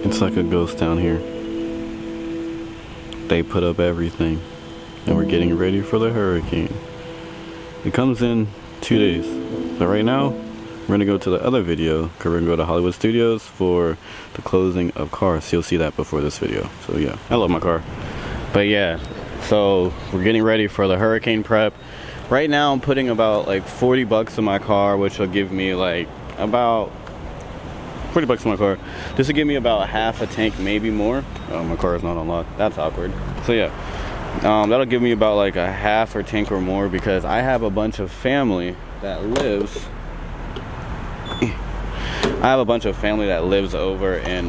It's like a ghost town here. They put up everything, and we're getting ready for the hurricane. It comes in 2 days, but right now we're gonna go to the other video because we're gonna go to Hollywood Studios for the closing of Cars. So you'll see that before this video. So yeah, I love my car. But yeah, so we're getting ready for the hurricane prep. Right now I'm putting about like 40 bucks in my car, which will give me like about 40 bucks in my car. This will give me about half a tank, maybe more. Oh, my car is not unlocked. That's awkward. So yeah, that'll give me about like a half or tank or more because I have a bunch of family that lives. I have a bunch of family that lives over in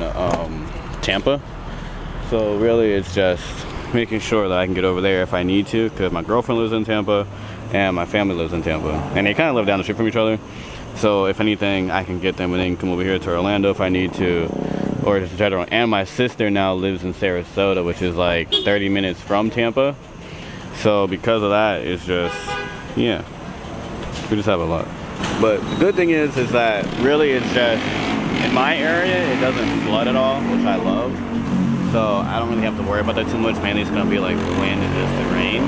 Tampa. So really, it's just making sure that I can get over there if I need to, because my girlfriend lives in Tampa and my family lives in Tampa, and they kind of live down the street from each other. So if anything, I can get them and then come over here to Orlando if I need to, or just in general. And my sister now lives in Sarasota, which is like 30 minutes from Tampa. So because of that, it's just, yeah, we just have a lot. But the good thing is that really it's just, in my area, it doesn't flood at all, which I love. So I don't really have to worry about that too much. Mainly it's gonna be like wind and just the rain.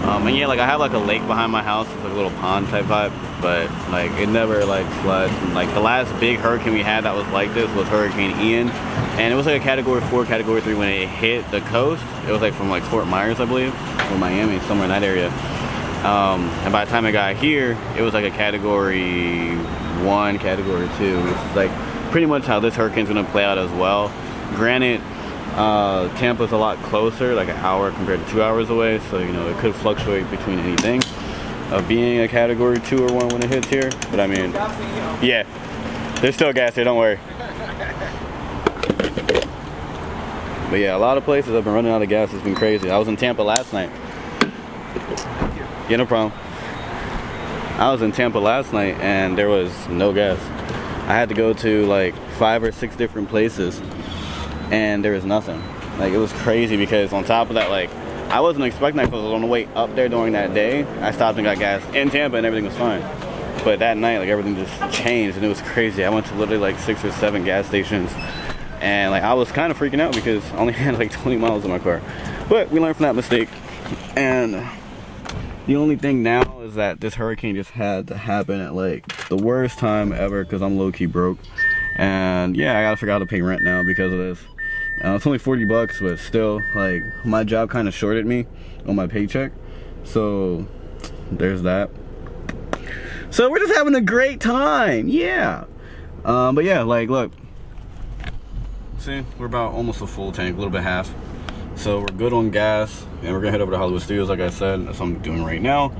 And yeah, like I have like a lake behind my house. It's like a little pond type vibe, but like it never like floods. And, like the last big hurricane we had that was like this was Hurricane Ian, and it was like a category 4, category 3 when it hit the coast. It was like from like Fort Myers, I believe, or Miami, somewhere in that area. And by the time I got here, it was like a category 1, category 2, which is like pretty much how this hurricane's gonna play out as well. Granted, Tampa's a lot closer, like an hour compared to 2 hours away, so you know it could fluctuate between anything of being a category 2 or 1 when it hits here. But I mean, yeah, there's still gas here, don't worry. But yeah, a lot of places have been running out of gas. It's been crazy. I was in Tampa last night. Yeah, no problem. I was in Tampa last night and there was no gas. I had to go to like 5 or 6 different places and there was nothing. Like, it was crazy because on top of that, like, I wasn't expecting that because I was on the way up there during that day. I stopped and got gas in Tampa and everything was fine. But that night, like, everything just changed and it was crazy. I went to literally like 6 or 7 gas stations and like I was kind of freaking out because I only had like 20 miles in my car. But we learned from that mistake. And the only thing now is that this hurricane just had to happen at like the worst time ever because I'm low-key broke. And yeah, I gotta figure out how to pay rent now because of this. It's only 40 bucks, but still, like, my job kind of shorted me on my paycheck. So there's that. So we're just having a great time, yeah. But yeah, like, look. See, we're about almost a full tank, a little bit half. So we're good on gas, and we're gonna head over to Hollywood Studios, like I said. That's what I'm doing right now.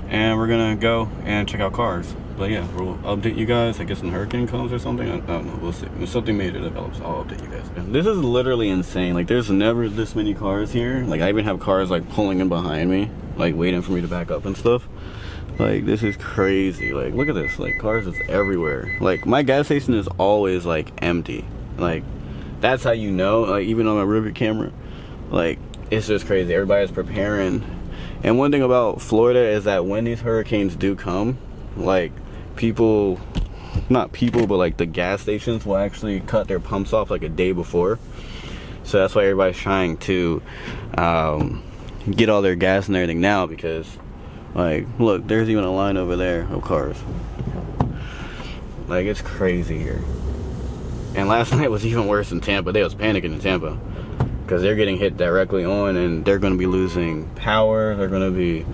And we're gonna go and check out cars. But yeah, we'll update you guys. I guess when the hurricane comes or something. I don't know, we'll see. If something major develops, I'll update you guys. This is literally insane. Like, there's never this many cars here. Like, I even have cars like pulling in behind me, like waiting for me to back up and stuff. Like, this is crazy. Like, look at this. Like, cars is everywhere. Like, my gas station is always like empty. Like, that's how you know. Like, even on my rear view camera. Like, it's just crazy. Everybody's preparing. And one thing about Florida is that when these hurricanes do come, like, people, not people, but like the gas stations will actually cut their pumps off like a day before. So that's why everybody's trying to get all their gas and everything now, because like, look, there's even a line over there of cars. Like, it's crazy here. And last night was even worse in Tampa. They was panicking in Tampa because they're getting hit directly on and they're going to be losing power. They're going to be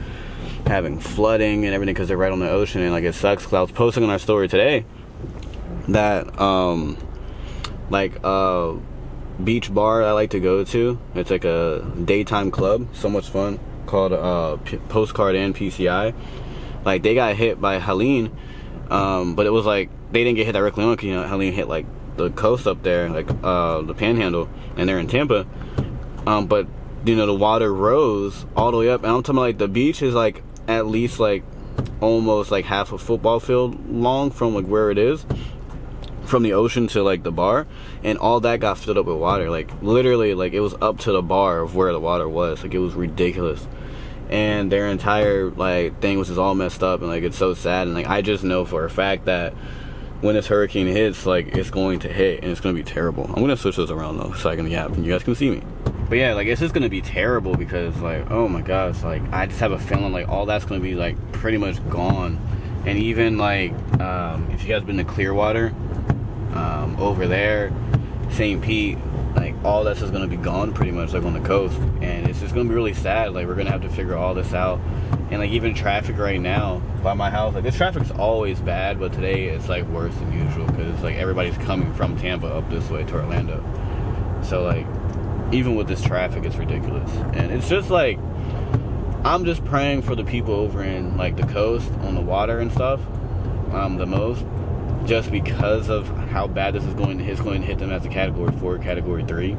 having flooding and everything because they're right on the ocean, and like, it sucks. Because I was posting on our story today that beach bar I like to go to. It's like a daytime club, so much fun, called Postcard and PCI. Like, they got hit by Helene, but it was like they didn't get hit directly on because, you know, Helene hit like the coast up there, like the Panhandle, and they're in Tampa. But you know, the water rose all the way up, and I'm talking about, like, the beach is like at least like almost like half a football field long from like where it is, from the ocean to like the bar, and all that got filled up with water. Like, literally, like, it was up to the bar of where the water was. Like, it was ridiculous. And their entire like thing was just all messed up, and like, it's so sad. And like, I just know for a fact that when this hurricane hits, like, it's going to hit, and it's going to be terrible. I'm going to switch those around, though, so I can yap, and you guys can see me. But yeah, like, it's just going to be terrible because, like, oh my gosh, like, I just have a feeling, like, all that's going to be, like, pretty much gone. And even, like, if you guys been to Clearwater, over there, St. Pete, like, all that's just going to be gone pretty much, like, on the coast. And it's just going to be really sad. Like, we're going to have to figure all this out. And, like, even traffic right now by my house, like, this traffic's always bad, but today it's, like, worse than usual because, like, everybody's coming from Tampa up this way to Orlando. So, like, even with this traffic, it's ridiculous. And it's just, like, I'm just praying for the people over in, like, the coast on the water and stuff, the most, just because of how bad this is going to hit. It's going to hit them as a Category 4, Category 3.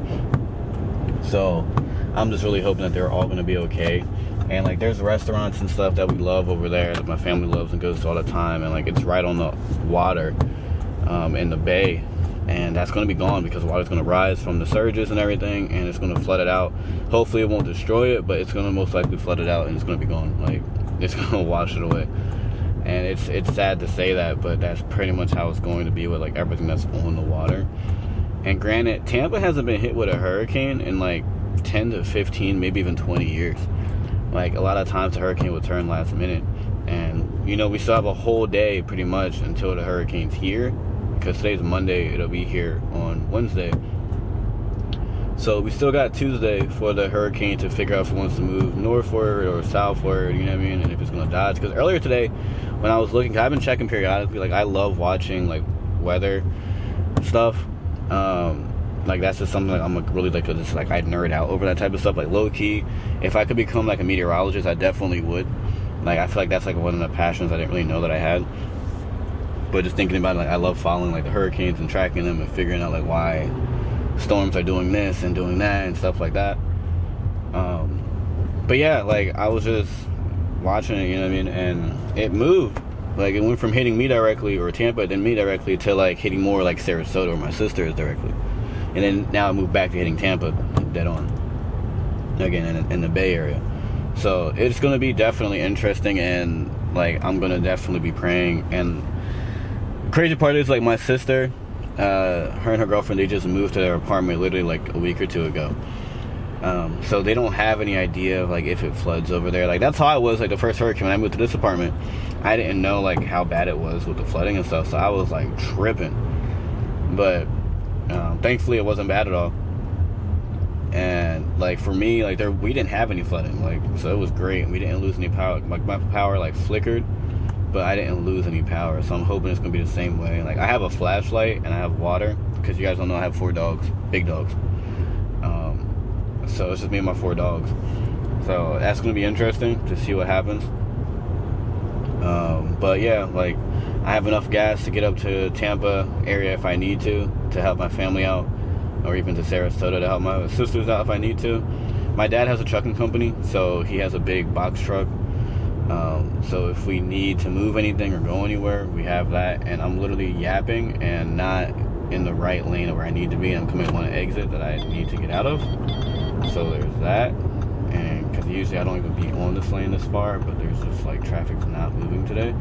So I'm just really hoping that they're all going to be okay. And, like, there's restaurants and stuff that we love over there that my family loves and goes to all the time. And, like, it's right on the water in the bay. And that's going to be gone because the water's going to rise from the surges and everything. And it's going to flood it out. Hopefully it won't destroy it, but it's going to most likely flood it out and it's going to be gone. Like, it's going to wash it away. And it's sad to say that, but that's pretty much how it's going to be with, like, everything that's on the water. And granted, Tampa hasn't been hit with a hurricane in, like, 10 to 15, maybe even 20 years. Like, a lot of times the hurricane would turn last minute. And, you know, we still have a whole day pretty much until the hurricane's here. Because today's Monday, it'll be here on Wednesday. So we still got Tuesday for the hurricane to figure out if it wants to move northward or southward, you know what I mean, and if it's going to dodge. Because earlier today, when I was looking, I've been checking periodically, like, I love watching, like, weather stuff. Like, that's just something, like, I'm really, like, just, like, I nerd out over that type of stuff. Like, low-key, if I could become, like, a meteorologist, I definitely would. Like, I feel like that's, like, one of the passions I didn't really know that I had. But just thinking about it, like, I love following, like, the hurricanes and tracking them and figuring out, like, why storms are doing this and doing that and stuff like that. But yeah, like, I was just watching it, you know what I mean, and it moved. Like, it went from hitting me directly, or Tampa, then me directly, to, like, hitting more like Sarasota, where my sister is directly. And then now I moved back to hitting Tampa dead on, again, in the Bay Area. So it's going to be definitely interesting, and, like, I'm going to definitely be praying. And the crazy part is, like, my sister, her and her girlfriend, they just moved to their apartment literally like a week or two ago. So they don't have any idea of, like, if it floods over there. Like, that's how I was, like, the first hurricane. When I moved to this apartment, I didn't know, like, how bad it was with the flooding and stuff. So I was, like, tripping. But thankfully it wasn't bad at all. And, like, for me, like, we didn't have any flooding. Like, so it was great. We didn't lose any power. Like, my power, like, flickered, but I didn't lose any power. So I'm hoping it's going to be the same way. Like, I have a flashlight and I have water. Because you guys don't know, I have 4 dogs. Big dogs. So it's just me and my 4 dogs. So that's going to be interesting to see what happens. But yeah, like, I have enough gas to get up to Tampa area if I need to help my family out. Or even to Sarasota to help my sisters out if I need to. My dad has a trucking company, so he has a big box truck. So if we need to move anything or go anywhere, we have that. And I'm literally yapping and not in the right lane of where I need to be. I'm coming on an exit that I need to get out of. So there's that. And because usually I don't even be on this lane this far, but there's just, like, traffic's not moving today.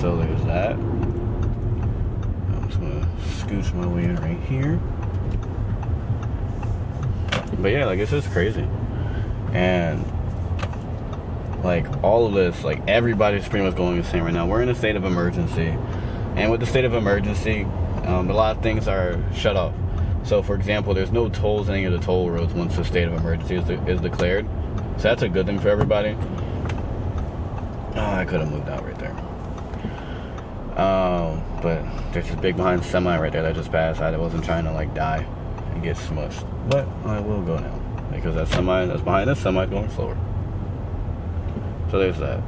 So there's that. I'm just gonna scooch my way in right here. But yeah, like, it's just crazy. And, like, all of this, like, everybody's pretty much going insane right now. We're in a state of emergency. And with the state of emergency, a lot of things are shut off. So, for example, there's no tolls in any of the toll roads once the state of emergency is declared. So that's a good thing for everybody. Oh, I could have moved out right there. But there's this big behind semi right there that just passed. I wasn't trying to, like, die and get smushed. But I will go now. Because that semi that's behind this semi going slower. So there's that.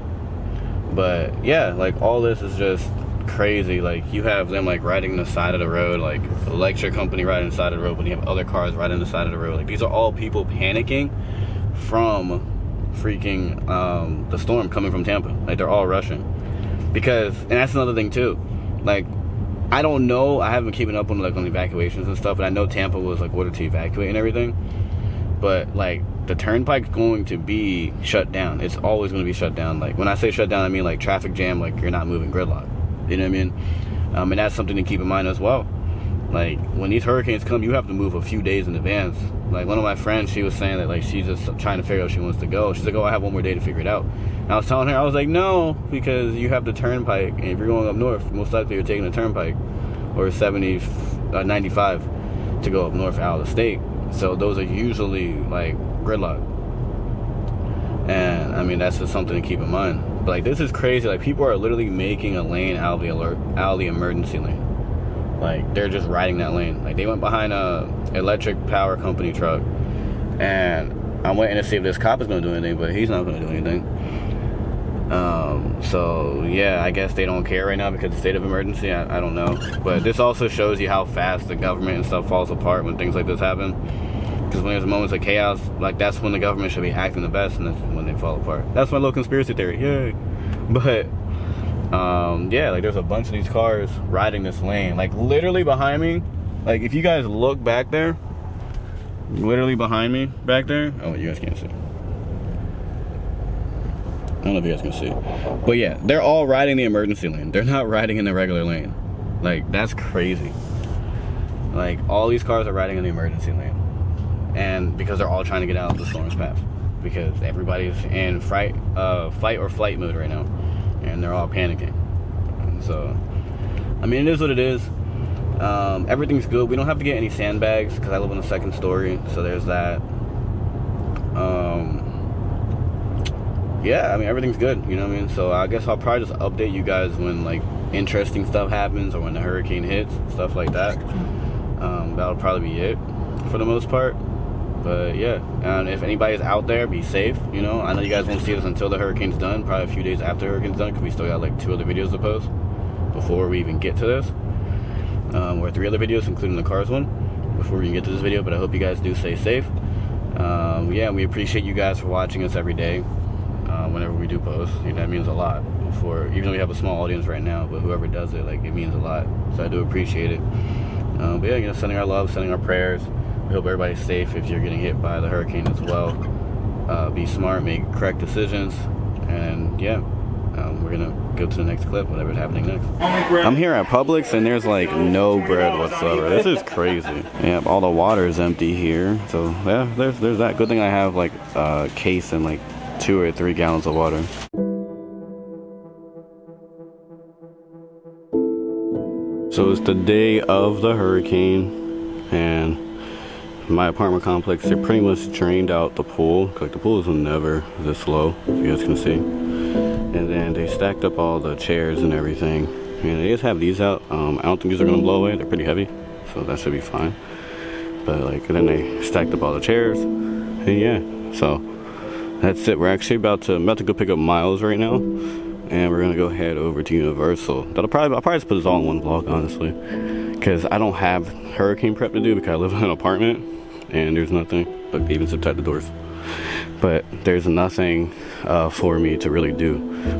But yeah, like, all this is just crazy. Like, you have them, like, riding the side of the road, like, electric company riding the side of the road, when you have other cars riding the side of the road. Like, these are all people panicking from freaking the storm coming from Tampa. Like, they're all rushing. Because, and that's another thing too, like, I don't know, I haven't been keeping up on, like, on evacuations and stuff, and I know Tampa was, like, ordered to evacuate and everything, but, like, the turnpike's going to be shut down. It's always going to be shut down. Like, when I say shut down, I mean, like, traffic jam, like, you're not moving, gridlock. You know what I mean? And that's something to keep in mind as well. Like, when these hurricanes come, you have to move a few days in advance. Like, one of my friends, she was saying that, like, she's just trying to figure out if she wants to go. She's like, oh, I have one more day to figure it out. And I was telling her, I was like, no, because you have the turnpike, and if you're going up north, most likely you're taking the turnpike, or 95 to go up north out of the state. So those are usually, like, gridlock. And, I mean, that's just something to keep in mind. But, like, this is crazy. Like, people are literally making a lane out of the emergency lane. Like, they're just riding that lane. Like, they went behind a electric power company truck, and I'm waiting to see if this cop is going to do anything, but he's not going to do anything. So yeah, I guess they don't care right now because of the state of emergency. I don't know, but this also shows you how fast the government and stuff falls apart when things like this happen. Because when there's moments of chaos, like, that's when the government should be acting the best, and that's when they fall apart. That's my little conspiracy theory. Yay! But yeah, like, there's a bunch of these cars riding this lane, like, literally behind me. Like, if you guys look back there, literally behind me back there, oh, you guys can't see, I don't know if you guys can see, but yeah, they're all riding the emergency lane. They're not riding in the regular lane. Like, that's crazy. Like, all these cars are riding in the emergency lane, and because they're all trying to get out of the storm's path, because everybody's in fight or flight mode right now, and they're all panicking. And so, I mean, it is what it is. Everything's good. We don't have to get any sandbags because I live on the second story, so there's that. Yeah, I mean, everything's good, you know what I mean? So I guess I'll probably just update you guys when, like, interesting stuff happens or when the hurricane hits, stuff like that. That'll probably be it for the most part. But yeah, and if anybody's out there, be safe, you know? I know you guys won't see this until the hurricane's done, probably a few days after the hurricane's done, because we still got like 2 other videos to post before we even get to this. Or 3 other videos, including the cars one, before we can get to this video. But I hope you guys do stay safe. Yeah, we appreciate you guys for watching us every day. Whenever we do post, you know, that means a lot. Even though we have a small audience right now, but whoever does it, like, it means a lot. So I do appreciate it. But yeah, you know, sending our love, sending our prayers. We hope everybody's safe if you're getting hit by the hurricane as well. Be smart, make correct decisions, and yeah, we're gonna go to the next clip, whatever's happening next. I'm here at Publix, and there's like no bread whatsoever. This is crazy. Yeah, all the water is empty here. So yeah, there's that. Good thing I have like a case and like 2 or 3 gallons of water. So it's the day of the hurricane, and my apartment complex, they pretty much drained out the pool. Like, the pool is never this low, as you guys can see. And then they stacked up all the chairs and everything. And they just have these out. I don't think these are gonna blow away. They're pretty heavy, so that should be fine. But like, then they stacked up all the chairs. And yeah, so that's it. We're actually about to go pick up Miles right now, and we're gonna go head over to Universal. I'll probably just put this all in one vlog, honestly, because I don't have hurricane prep to do because I live in an apartment and there's nothing. Look, they even zip tied the doors. But there's nothing for me to really do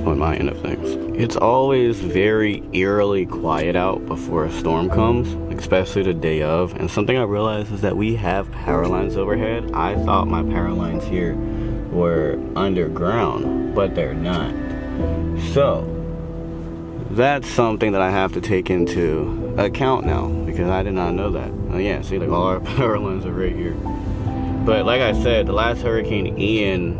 on my end of things. It's always very eerily quiet out before a storm comes, especially the day of. And something I realized is that we have power lines overhead. I thought my power lines here were underground, but they're not. So that's something that I have to take into account now, because I did not know that. Yeah, see, like, all our power lines are right here. But like I said, the last Hurricane Ian,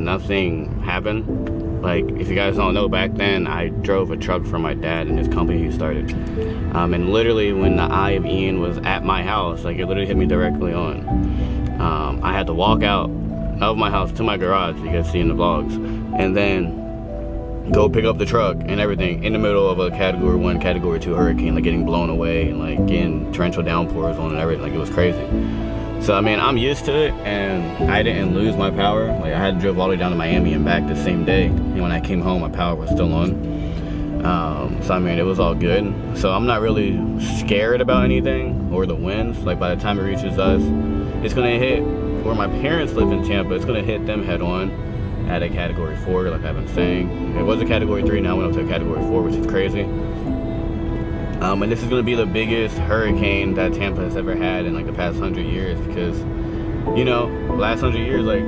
nothing happened. Like, if you guys don't know, back then I drove a truck for my dad and his company he started. And literally when the eye of Ian was at my house, like, it literally hit me directly on. I had to walk out of my house to my garage, you guys see in the vlogs, and then go pick up the truck and everything in the middle of a Category 1, Category 2 hurricane, like getting blown away and like getting torrential downpours on and everything. Like, it was crazy. So I mean, I'm used to it, and I didn't lose my power. Like, I had drove all the way down to Miami and back the same day, and when I came home, my power was still on. So I mean, it was all good. So I'm not really scared about anything or the winds. Like, by the time it reaches us, it's gonna hit where my parents live in Tampa. It's gonna hit them head on at a Category 4, like I've been saying. It was a Category 3, now it went up to a Category 4, which is crazy. And this is going to be the biggest hurricane that Tampa has ever had in like the past 100 years, because, you know, last 100 years, like,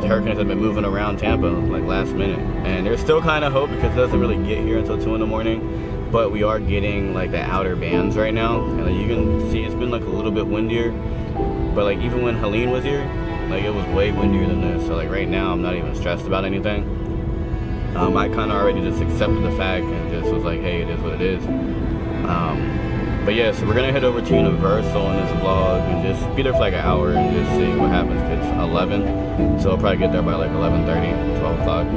hurricanes have been moving around Tampa like last minute, and there's still kind of hope because it doesn't really get here until 2 in the morning. but we are getting like the outer bands right now, and like, you can see it's been like a little bit windier. But like even when Helene was here, like it was way windier than this. So like right now I'm not even stressed about anything. I kind of already just accepted the fact and just was like, hey, it is what it is. But yeah, so we're gonna head over to Universal in this vlog and just be there for like an hour and just see what happens. It's 11, so I'll probably get there by like 11:30, 12 o'clock.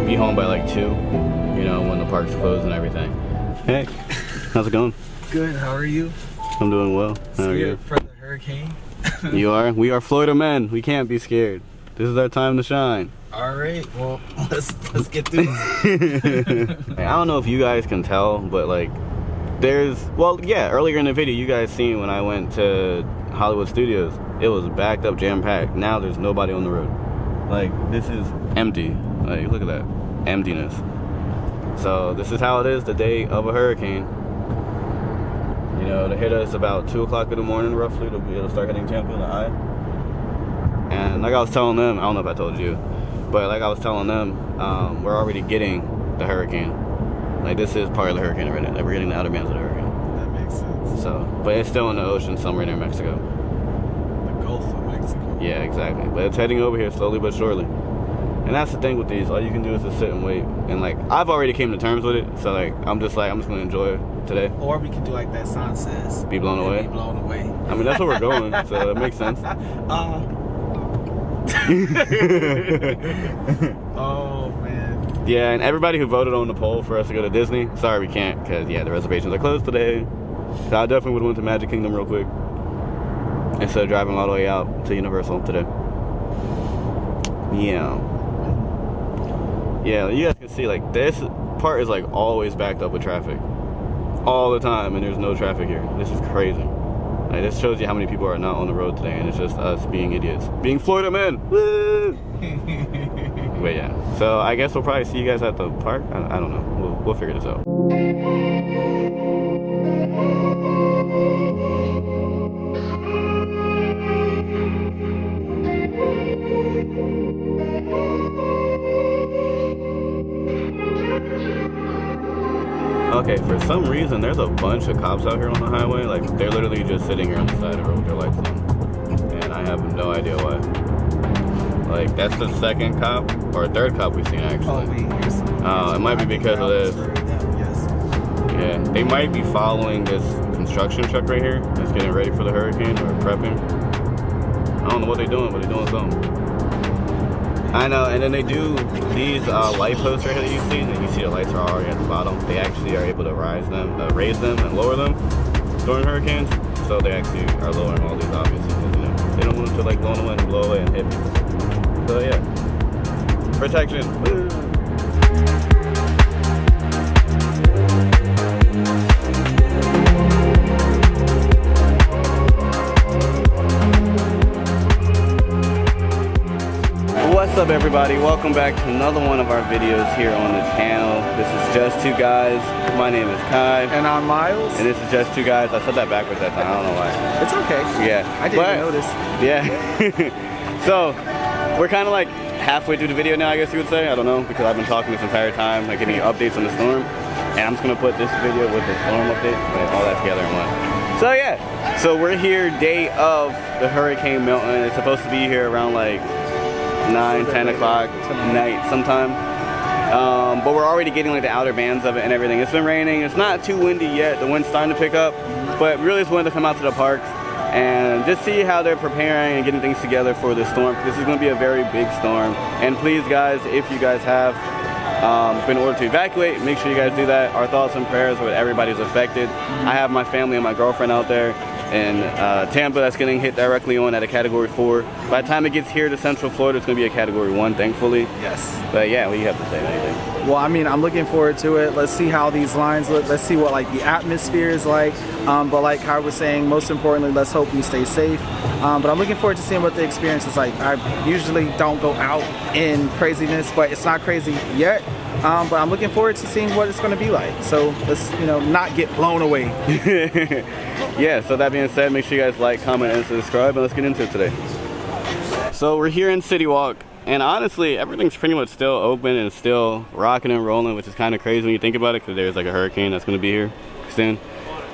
Be home by like 2, you know, when the park's closed and everything. Hey, how's it going? Good, how are you? I'm doing well. How are you? For the hurricane. You are? We are Florida men. We can't be scared. This is our time to shine. All right, well, let's get through this. I don't know if you guys can tell, but like earlier in the video you guys seen when I went to Hollywood Studios, it was backed up, jam-packed. Now there's nobody on the road. Like, this is empty. Like, look at that emptiness. So this is how it is the day of a hurricane. You know, they hit us about 2 o'clock in the morning roughly. It'll start hitting Tampa in the eye. And like I was telling them, I don't know if I told you, but like I was telling them, we're already getting the hurricane. Like, this is part of the hurricane right now. Like, we're getting the outer bands of the hurricane. That makes sense. So, but it's still in the ocean somewhere near Mexico. The Gulf of Mexico. Yeah, exactly. But it's heading over here slowly but surely. And that's the thing with these. All you can do is just sit and wait. And like, I've already came to terms with it. So like, I'm just gonna enjoy it today. Or we can do like that song says. Be blown away. Be blown away. I mean, that's where we're going. So it makes sense. Oh man. Yeah, and everybody who voted on the poll for us to go to Disney, sorry we can't, because yeah, the reservations are closed today. So I definitely would have went to Magic Kingdom real quick instead of driving all the way out to Universal today. Yeah, you guys can see like this part is like always backed up with traffic all the time, and there's no traffic here. This is crazy. Like, this shows you how many people are not on the road today, and it's just us being idiots, being Florida men. Woo! But yeah, so I guess we'll probably see you guys at the park. I don't know. We'll figure this out. Okay, for some reason, there's a bunch of cops out here on the highway. Like, they're literally just sitting here on the side of the road with their lights on. And I have no idea why. Like, that's the second cop, or third cop we've seen, actually. It might be because of this. Yeah, they might be following this construction truck right here that's getting ready for the hurricane, or prepping. I don't know what they're doing, but they're doing something. I know, and then they do these light posts right here that you see, and you see the lights are already at the bottom. They actually are able to raise them and lower them during hurricanes. So they actually are lowering all these, obviously, because, you know, they don't want them to like blow away and blow away and hit people. So yeah, protection. Woo. What's up, everybody? Welcome back to another one of our videos here on the channel. This is Just Two Guys. My name is Kai. And I'm Miles. And this is Just Two Guys. I said that backwards that time. I don't know why. It's okay. Yeah. I didn't even notice. Yeah. So, we're kind of like halfway through the video now, I guess you would say. I don't know, because I've been talking this entire time, like giving you updates on the storm. And I'm just going to put this video with the storm update, like, all that together in one. So yeah. So we're here day of the Hurricane Milton. It's supposed to be here around like 9, 10 o'clock night sometime. But we're already getting like the outer bands of it and everything. It's been raining. It's not too windy yet. The wind's starting to pick up. But really just wanted to come out to the parks and just see how they're preparing and getting things together for the storm. This is going to be a very big storm. And please, guys, if you guys have been ordered to evacuate, make sure you guys do that. Our thoughts and prayers with everybody who's affected. I have my family and my girlfriend out there in Tampa that's getting hit directly on at a Category 4. By the time it gets here to Central Florida, it's going to be a Category 1, thankfully. Yes. But yeah, what do you have to say? Anything? Well, I mean, I'm looking forward to it. Let's see how these lines look. Let's see what like the atmosphere is like. But like Kai was saying, most importantly, let's hope we stay safe. But I'm looking forward to seeing what the experience is like. I usually don't go out in craziness, but it's not crazy yet. But I'm looking forward to seeing what it's going to be like. So let's, you know, not get blown away. Yeah, so that being said, make sure you guys like, comment, and subscribe, and let's get into it today. So we're here in City Walk, And honestly, everything's pretty much still open and still rocking and rolling, which is kind of crazy when you think about it, because there's like a hurricane that's going to be here soon.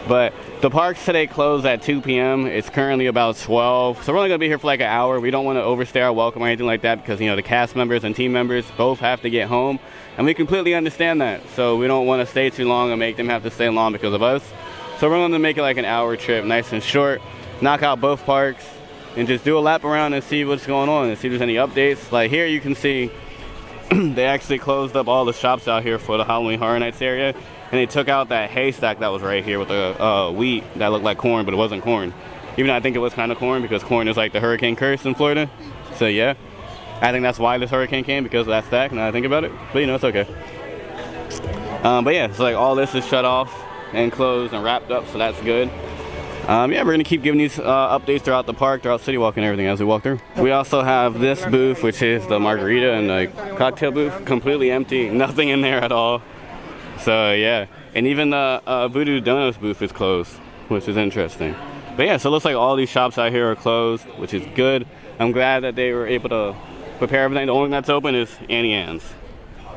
But the parks today closed at 2 p.m. It's currently about 12, so we're only going to be here for like an hour. We don't want to overstay our welcome or anything like that, because, you know, the cast members and team members both have to get home, and we completely understand that. So we don't want to stay too long and make them have to stay long because of us. So we're going to make it like an hour trip, nice and short, knock out both parks, and just do a lap around and see what's going on and see if there's any updates. Like here you can see they actually closed up all the shops out here for the Halloween Horror Nights area, and they took out that haystack that was right here with the wheat that looked like corn, but it wasn't corn. Even though I think it was kind of corn, because corn is like the hurricane curse in Florida. So yeah, I think that's why this hurricane came, because of that stack, now that I think about it. But you know, it's okay. But yeah, so like all this is shut off and closed and wrapped up, so that's good. Yeah, we're gonna keep giving these updates throughout the park, throughout City Walk and everything as we walk through. We also have this booth, which is the margarita and the cocktail booth, completely empty, nothing in there at all. So yeah, and even the Voodoo Donuts booth is closed, which is interesting. But yeah, so it looks like all these shops out here are closed, which is good. I'm glad that they were able to prepare everything. The only thing that's open is Annie Ann's.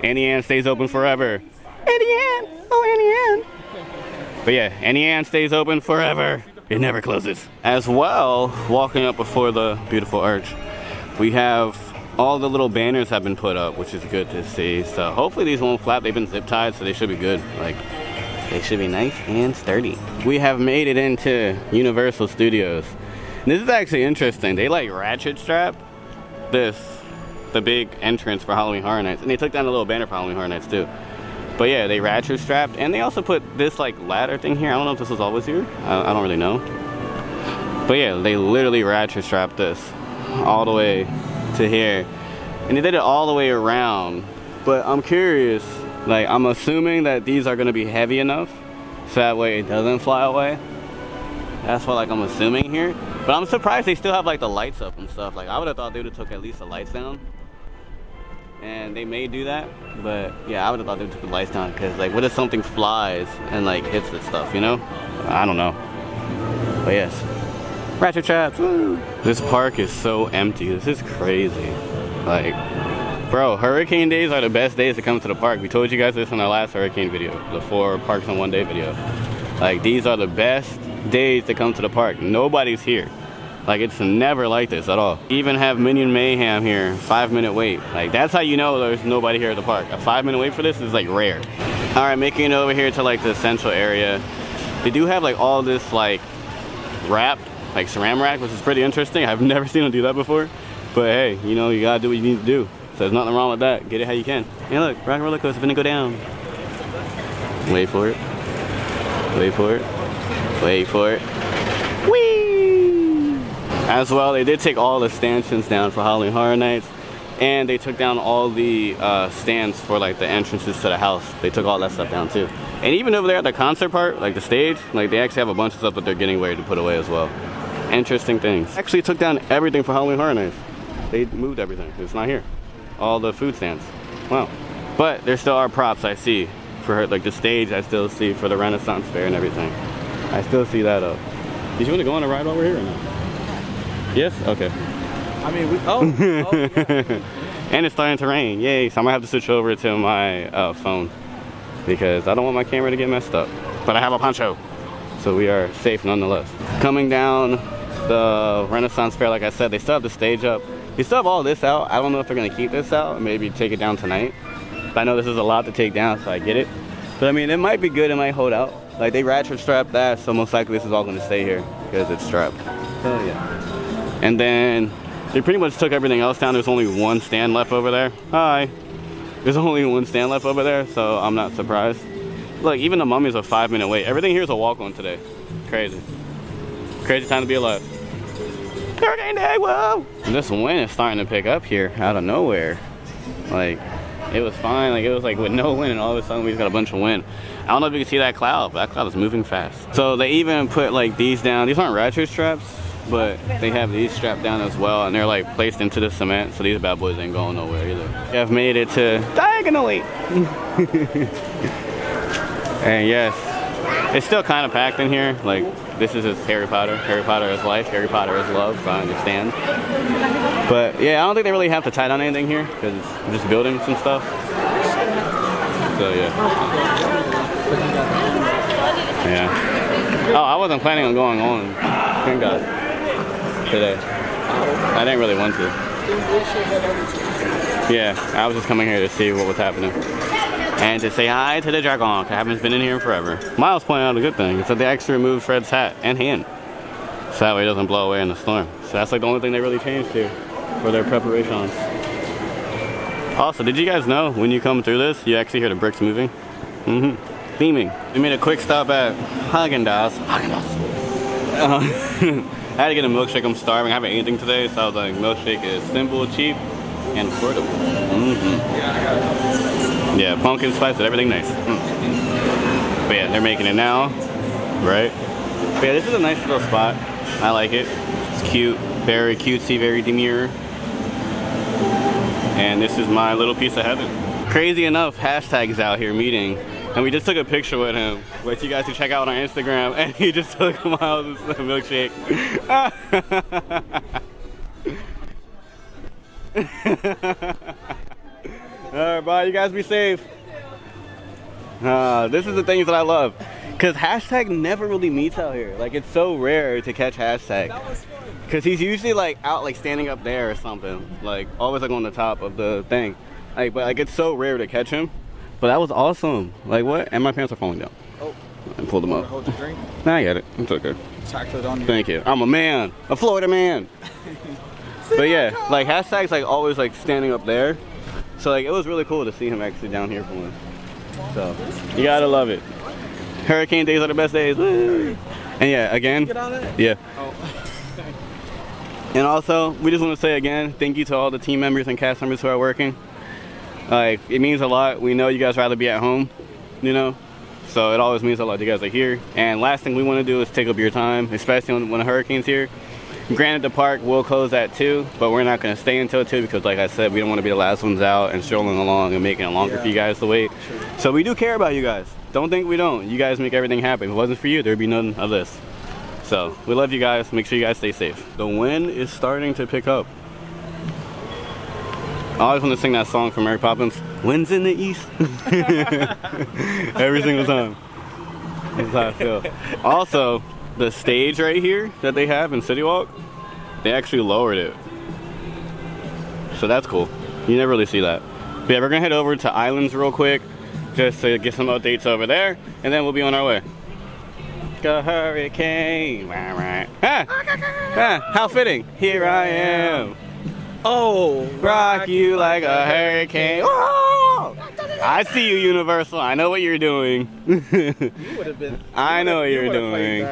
Annie Ann stays open forever. Annie Ann, oh Annie Ann. But yeah, Annie Ann stays open forever. It never closes. As well, walking up before the beautiful arch, we have all the little banners have been put up, which is good to see. So hopefully these won't flap. They've been zip tied, so they should be good. Like, they should be nice and sturdy. We have made it into Universal Studios. And this is actually interesting. They like ratchet strap the big entrance for Halloween Horror Nights, and they took down a little banner for Halloween Horror Nights too. But yeah, they ratchet strapped, and they also put this like ladder thing here. I don't know if this was always here. I don't really know. But yeah, they literally ratchet strapped this all the way to here, and they did it all the way around. But I'm curious, like I'm assuming that these are gonna be heavy enough so that way it doesn't fly away. That's what like I'm assuming here. But I'm surprised they still have like the lights up and stuff. Like I would have thought they would have took at least the lights down. And they may do that, but yeah, I would have thought they took the lights down, because like what if something flies and like hits this stuff, you know? I don't know. But yes, ratchet traps, woo! This park is so empty. This is crazy. Like, bro, hurricane days are the best days to come to the park. We told you guys this in our last hurricane video, the 4 parks in 1 day video. Like, these are the best days to come to the park. Nobody's here. Like, it's never like this at all. Even have Minion Mayhem here, 5-minute wait. Like, that's how you know there's nobody here at the park. A 5-minute wait for this is like rare. All right, making it over here to like the central area. They do have like all this like wrapped, like saran wrap, which is pretty interesting. I've never seen them do that before. But hey, you know, you gotta do what you need to do. So there's nothing wrong with that. Get it how you can. And look, rock roller coaster finna go down. Wait for it. Wait for it. Wait for it. Whee! As well, they did take all the stanchions down for Halloween Horror Nights, and they took down all the stands for like the entrances to the house. They took all that stuff down too. And even over there at the concert part, like the stage, like they actually have a bunch of stuff that they're getting ready to put away as well. Interesting things. Actually took down everything for Halloween Horror Nights. They moved everything. It's not here. All the food stands. Wow. But there still are props I see for her, like the stage I still see for the Renaissance Fair and everything. I still see that up. Did you want to go on a ride over here or not? Yes? Okay. I mean, yeah. And it's starting to rain. Yay. So I'm going to have to switch over to my phone, because I don't want my camera to get messed up. But I have a poncho, so we are safe nonetheless. Coming down the Renaissance Fair, like I said, they still have the stage up. They still have all this out. I don't know if they're going to keep this out or maybe take it down tonight. But I know this is a lot to take down, so I get it. But I mean, it might be good. It might hold out. Like, they ratchet strapped that, so most likely this is all going to stay here because it's strapped. So yeah. And then they pretty much took everything else down. There's only one stand left over there. Hi. There's only one stand left over there, so I'm not surprised. Look, even the Mummy's a 5-minute wait. Everything here is a walk-on today. Crazy. Crazy time to be alive. Hurricane Day, whoa! And this wind is starting to pick up here out of nowhere. Like, it was fine. Like, it was like with no wind, and all of a sudden we just got a bunch of wind. I don't know if you can see that cloud, but that cloud is moving fast. So they even put like these down. These aren't ratchet straps, but they have these strapped down as well, and they're like placed into the cement, so these bad boys ain't going nowhere either. I've made it to diagonally. And yes, it's still kind of packed in here. Like, this is just Harry Potter. Harry Potter is life. Harry Potter is love. So I understand. But yeah, I don't think they really have to tie down anything here because it's just buildings and stuff. So yeah. Yeah. Oh, I wasn't planning on going on Green God today. I didn't really want to. Yeah, I was just coming here to see what was happening. And to say hi to the dragon. I haven't been in here in forever. Miles pointed out a good thing. It's that they actually removed Fred's hat and hand. So that way it doesn't blow away in the storm. So that's like the only thing they really changed here for their preparations. Also, did you guys know when you come through this, you actually hear the bricks moving? Theming. We made a quick stop at Haagen-Dazs. I had to get a milkshake. I'm starving. I haven't eaten anything today, so I was like, milkshake is simple, cheap, and affordable. Yeah, pumpkin spice, everything nice. But yeah, they're making it now, right? But yeah, this is a nice little spot. I like it. It's cute, very cutesy, very demure. And this is my little piece of heaven. Crazy enough, hashtag's out here meeting. And we just took a picture with him, which you guys can check out on our Instagram. And he just took Miles' milkshake. Alright, bye. You guys be safe. This is the things that I love. Because hashtag never really meets out here. Like, it's so rare to catch hashtag. Because he's usually like out like standing up there or something. Like always like on the top of the thing. Like, but like it's so rare to catch him. But that was awesome. Like what? And my pants are falling down. Oh. I pulled them up. Hold your drink. Nah, I get it. It's okay. Chocolate on you. Thank you. I'm a man. A Florida man. But yeah, like hashtag's like always like standing up there. So like it was really cool to see him actually down here for once. So you gotta love it. Hurricane days are the best days. Woo. And yeah, again. Get on it? Yeah. Oh. And also, we just want to say again, thank you to all the team members and cast members who are working. Like, it means a lot. We know you guys rather be at home, you know? So it always means a lot you guys are here. And last thing we want to do is take up your time, especially when a hurricane's here. Granted, the park will close at 2, but we're not going to stay until 2 because, like I said, we don't want to be the last ones out and strolling along and making it longer for you guys to wait. Sure. So we do care about you guys. Don't think we don't. You guys make everything happen. If it wasn't for you, there'd be none of this. So, we love you guys. Make sure you guys stay safe. The wind is starting to pick up. I always want to sing that song from Mary Poppins. Wind's in the east. Every single time. That's how I feel. Also, the stage right here that they have in City Walk, they actually lowered it. So that's cool. You never really see that. But yeah, we're going to head over to Islands real quick just to get some updates over there. And then we'll be on our way. A hurricane. How fitting. Here I am. Oh, Rock you like a hurricane. Oh! I see you, Universal. I know what you're doing. You would have been. I know what you're doing.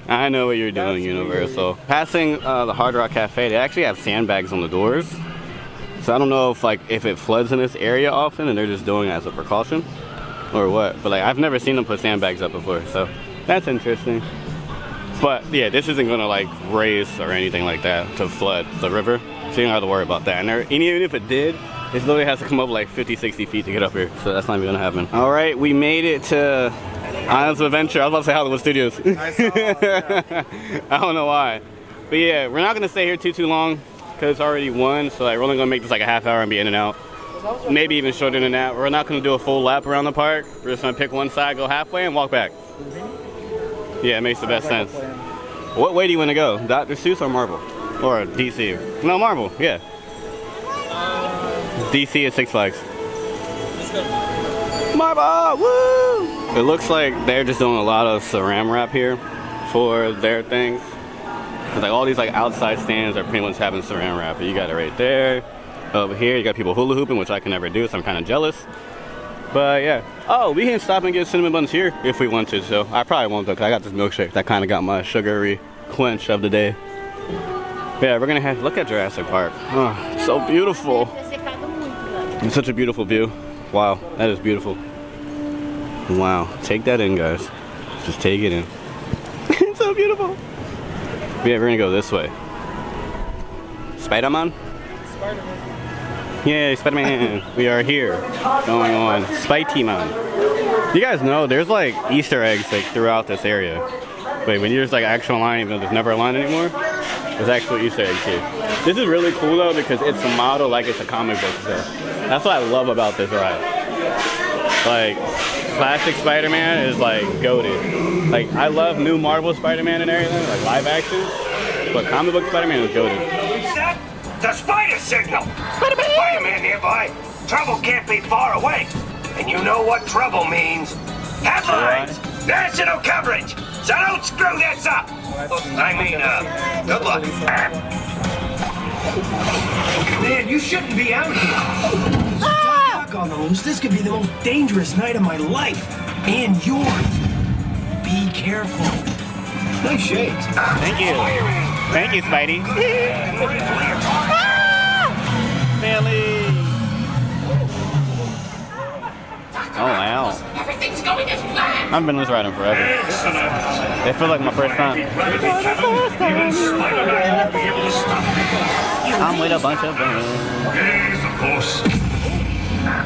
I know what you're doing, Universal. Passing the Hard Rock Cafe, they actually have sandbags on the doors. So I don't know if it floods in this area often and they're just doing it as a precaution or what. But like I've never seen them put sandbags up before, so that's interesting. But yeah, this isn't gonna like raise or anything like that to flood the river. So you don't have to worry about that. And even if it did, it literally has to come up like 50, 60 feet to get up here. So that's not even gonna happen. All right, we made it to Islands of Adventure. I was about to say Hollywood Studios. I saw, yeah. I don't know why. But yeah, we're not gonna stay here too long because it's already 1. So like, we're only gonna make this like a half hour and be in and out. Maybe even shorter than that. We're not gonna do a full lap around the park. We're just gonna pick one side, go halfway, and walk back. Yeah, it makes the best sense. What way do you want to go? Dr. Seuss or Marvel? Or DC? No, Marvel, yeah. DC is Six Flags. Let's go. Marvel, woo! It looks like they're just doing a lot of saran wrap here for their things. Cause like all these like outside stands are pretty much having saran wrap. You got it right there. Over here, you got people hula hooping, which I can never do, so I'm kind of jealous. But yeah. Oh, we can stop and get cinnamon buns here if we want to. So I probably won't though, because I got this milkshake that kind of got my sugary quench of the day. But yeah, we're gonna have look at Jurassic Park. Oh, it's so beautiful. It's such a beautiful view. Wow, that is beautiful. Wow, take that in, guys. Just take it in. It's so beautiful. But yeah, we're gonna go this way. Spider-Man? Spider-Man. Yay, Spider-Man. We are here going on Spidey Man. You guys know there's like Easter eggs like throughout this area. Wait, when you're just like actual line, even though there's never a line anymore, there's actual Easter eggs here. This is really cool though because it's a model like it's a comic book. So that's what I love about this ride. Like, classic Spider-Man is like goated. Like, I love new Marvel Spider-Man and everything, like live action, but comic book Spider-Man is goated. That the spider signal. Spider-Man nearby. Trouble can't be far away. And you know what trouble means. Headlines! National coverage! So don't screw this up! Good luck. Man, you shouldn't be out here. Talk on those. This could be the most dangerous night of my life. And yours. Be careful. Nice shades. Thank you. Thank you, Spidey. Stanley. Oh, wow. Everything's going as planned. I've been on this ride forever. It feels like my first time. I'm with a bunch of them. Yes, of course.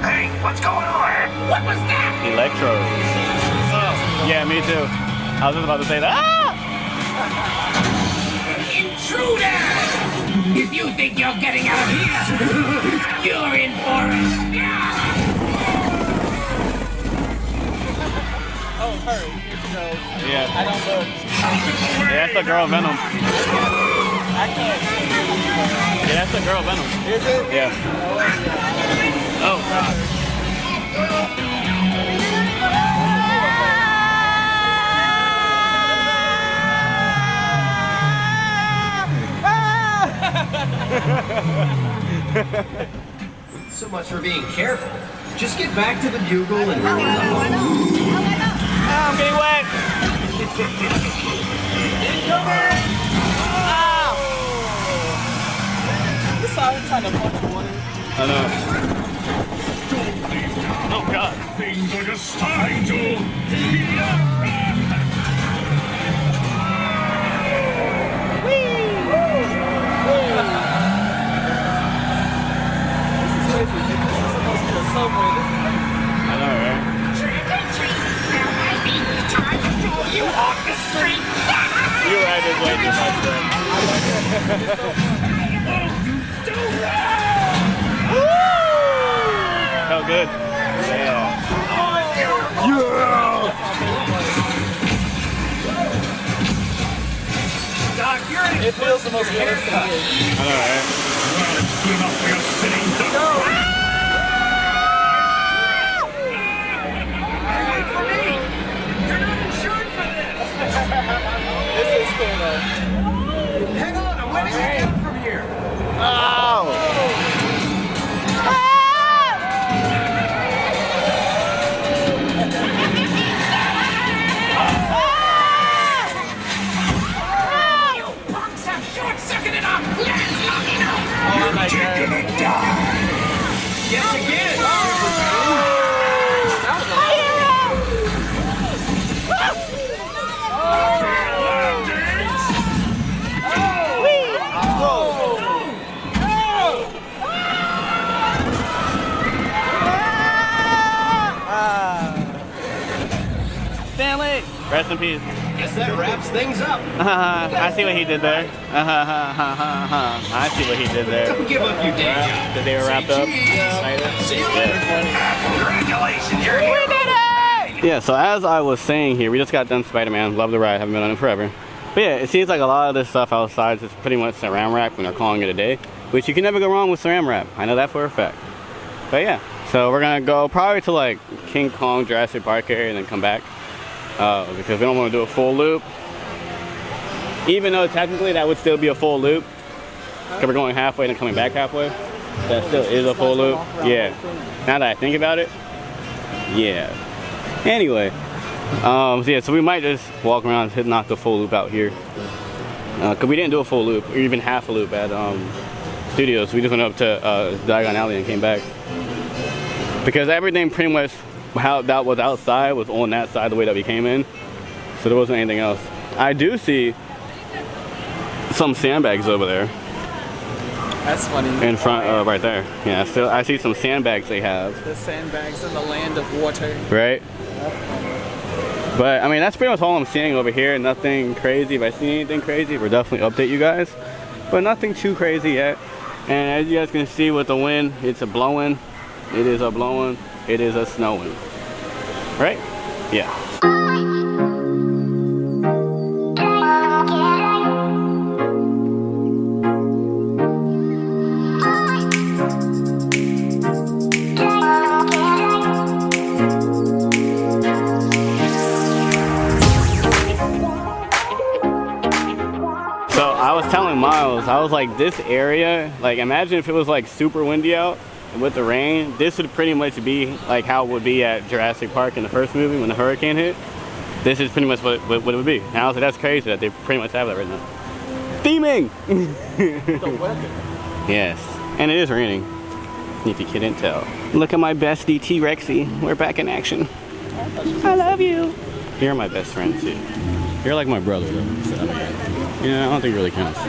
Hey, what's going on? What was that? Electro. Yeah, me too. I was just about to say that. Ah! Intruder! If you think you're getting out of here, you're in for it. Oh, hurry. Here she goes. Yeah. I don't look. Yeah, that's the girl Venom. I can't. Yeah, that's the girl Venom. Is it? Yeah. Oh, God. So much for being careful. Just get back to the bugle and I'm getting wet. This song trying to punch the water. I know. Oh, God. things are just starting to heat up. I know, right? You off the street. You ride this way too much, bro. Felt good. Yeah. Doc, you're in It feels the most realistic here. I know, right? good enough for your sitting duck. Wait for me. You're not insured for this. This is cool though. Hang on, I'm letting you down from here. Oh! You punks have short-circuited our plans long enough. Oh my God. Gonna die. Yes, again. Stanley! Rest in peace. Guess that wraps things up. I see what he did there. I see what he did there. Don't give up your day job. That they were wrapped up. See you later. Congratulations, you're here. Yeah, so as I was saying here, we just got done Spider-Man. Love the ride, haven't been on it forever. But yeah, it seems like a lot of this stuff outside is pretty much saran wrap when they're calling it a day, which you can never go wrong with saran wrap. I know that for a fact. But yeah, so we're gonna go probably to like King Kong Jurassic Park area and then come back because we don't want to do a full loop. Even though technically that would still be a full loop because we're going halfway and then coming back halfway. That still is a full loop. Yeah. Now that I think about it, yeah. Anyway, so yeah, so we might just walk around and knock the full loop out here. Cause we didn't do a full loop or even half a loop at Studios. We just went up to Diagon Alley and came back. Because everything pretty much how that was outside was on that side the way that we came in. So there wasn't anything else. I do see some sandbags over there. That's funny. In front, right there. Yeah, so I see some sandbags they have. The sandbags in the land of water. Right? But I mean, that's pretty much all I'm seeing over here. Nothing crazy. If I see anything crazy, we'll definitely update you guys. But nothing too crazy yet. And as you guys can see with the wind, it's a blowing. It is a blowing. It is a snowing. Right? Yeah. So I was telling Miles, I was like, this area, like imagine if it was like super windy out with the rain, this would pretty much be like how it would be at Jurassic Park in the first movie when the hurricane hit. This is pretty much what it would be. And I was like, that's crazy that they pretty much have that right now. Theming! Yes, and it is raining, if you couldn't tell. Look at my bestie T-Rexy, we're back in action. I love you. You're my best friend too. You're like my brother though, so yeah, I don't think it really counts.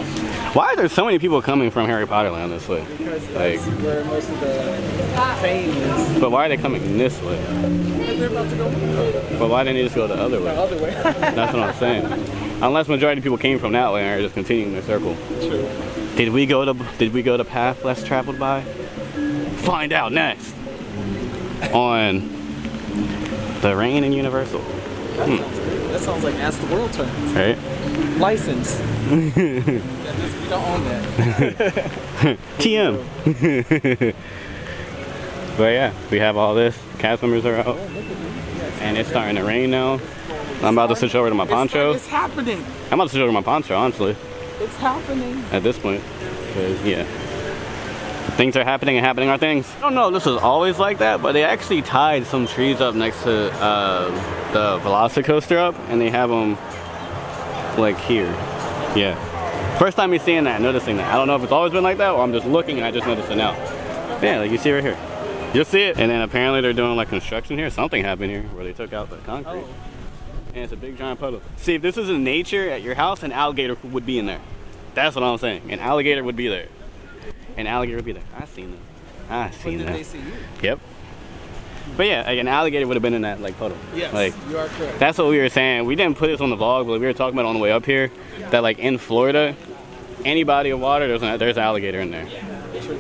Why are there so many people coming from Harry Potter Land this way? Because that's where most of the fame is. But why are they coming this way? Because they're about to go. But why didn't they just go the other way? The other way. That's what I'm saying. Unless majority of people came from that way and are just continuing their circle. True. Did we go to path less traveled by? Find out next on the Rain in Universal. That sounds like Ask the World terms. Right? License. We don't own that. TM. But yeah, we have all this. Cast members are out. And it's starting to rain now. I'm about to switch over to my poncho. It's happening. I'm about to switch over to my poncho, honestly. It's happening. At this point. Because, yeah. Things are happening and happening are things. I don't know if this was always like that, but they actually tied some trees up next to the Velocicoaster up, and they have them like here. Yeah. First time you're seeing that, noticing that. I don't know if it's always been like that or I'm just looking and I just noticed it now. Yeah, like you see right here. You'll see it. And then apparently they're doing like construction here. Something happened here where they took out the concrete. Oh. And it's a big giant puddle. See, if this was in nature at your house, an alligator would be in there. That's what I'm saying. An alligator would be there. An alligator would be there. I seen them. I seen them. When did they see you? Yep. But yeah, like an alligator would have been in that like puddle. Yes, like, you are correct. That's what we were saying. We didn't put this on the vlog, but we were talking about it on the way up here. That like in Florida, any body of water, there's an alligator in there.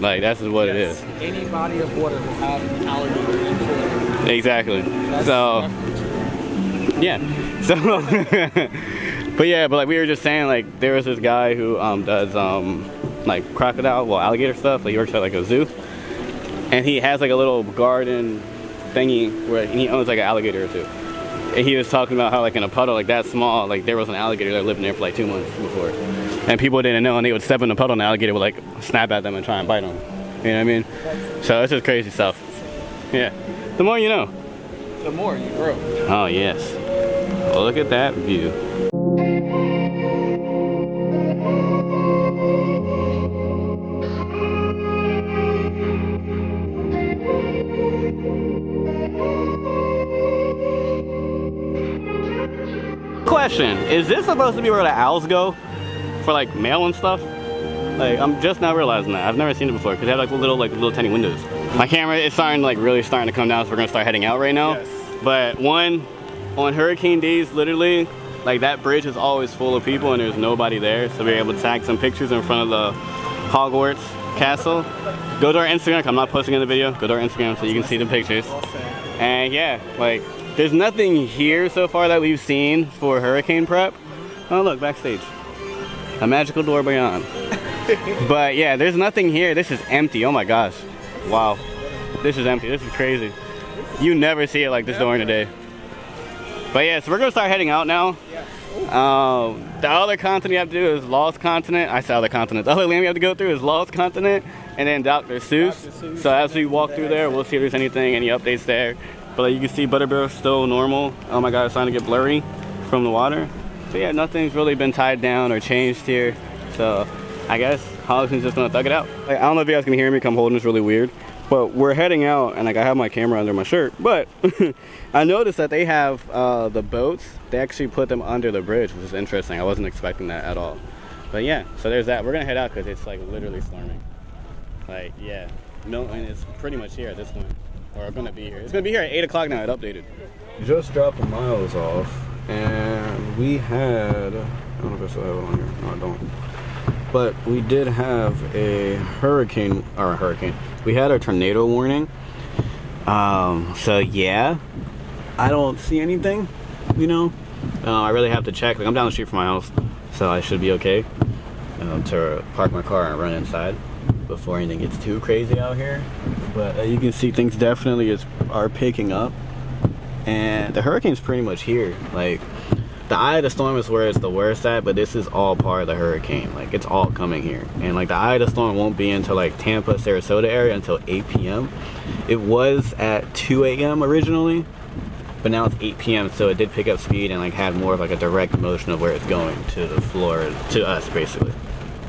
Like that's what it is. Any body of water will have an alligator in Florida. Exactly. So yeah. So but yeah, but like we were just saying, like there was this guy who does like crocodile, well alligator stuff. Like he works at like a zoo, and he has like a little garden thingy where he owns like an alligator or two. And he was talking about how like in a puddle like that small, like there was an alligator that lived in there for like 2 months before, and people didn't know, and they would step in the puddle and the alligator would like snap at them and try and bite them. You know what I mean? So it's just crazy stuff. Yeah. The more you know. The more you grow. Oh yes. Well, look at that view. Question, is this supposed to be where the owls go for like mail and stuff? Like I'm just now realizing that. I've never seen it before because they have like little tiny windows. My camera is really starting to come down, so we're gonna start heading out right now. Yes. But on hurricane days, literally, like that bridge is always full of people and there's nobody there. So we're able to tag some pictures in front of the Hogwarts castle. Go to our Instagram, I'm not posting in the video. Go to our Instagram so you can see the pictures. And yeah, like there's nothing here so far that we've seen for hurricane prep. Oh look, backstage. A magical door beyond. But yeah, there's nothing here. This is empty. Oh my gosh. Wow. This is empty. This is crazy. You never see it like this during the day. But yeah, so we're gonna start heading out now. The other continent you have to do is Lost Continent. I said other continent. The other land we have to go through is Lost Continent and then Dr. Seuss. So as we walk through there, we'll see if there's anything, any updates there. But like, you can see Butterbill's still normal. Oh my god, it's starting to get blurry from the water. So yeah, nothing's really been tied down or changed here. So I guess Holliston's just gonna thug it out. Like, I don't know if you guys can hear me, 'cause I'm holding this really weird. But we're heading out and like I have my camera under my shirt. But I noticed that they have the boats, they actually put them under the bridge, which is interesting. I wasn't expecting that at all. But yeah, so there's that. We're gonna head out because it's like literally storming. Like yeah, Milton is pretty much here at this point. Or gonna be here. It's gonna be here at 8 o'clock now, it updated. just dropped the Miles off, and we had, I don't know if I still have it on here. No, I don't. But we did have a hurricane. We had a tornado warning. So yeah, I don't see anything, you know. I really have to check. Like, I'm down the street from my house, so I should be okay to park my car and run inside before anything gets too crazy out here. But you can see things definitely are picking up, and the hurricane's pretty much here. Like, the eye of the storm is where it's the worst at, but this is all part of the hurricane. Like, it's all coming here. And like, the eye of the storm won't be until like Tampa, Sarasota area until 8 p.m. It was at 2 a.m. originally, but now it's 8 p.m. so it did pick up speed and like had more of like a direct motion of where it's going to the floor, to us basically.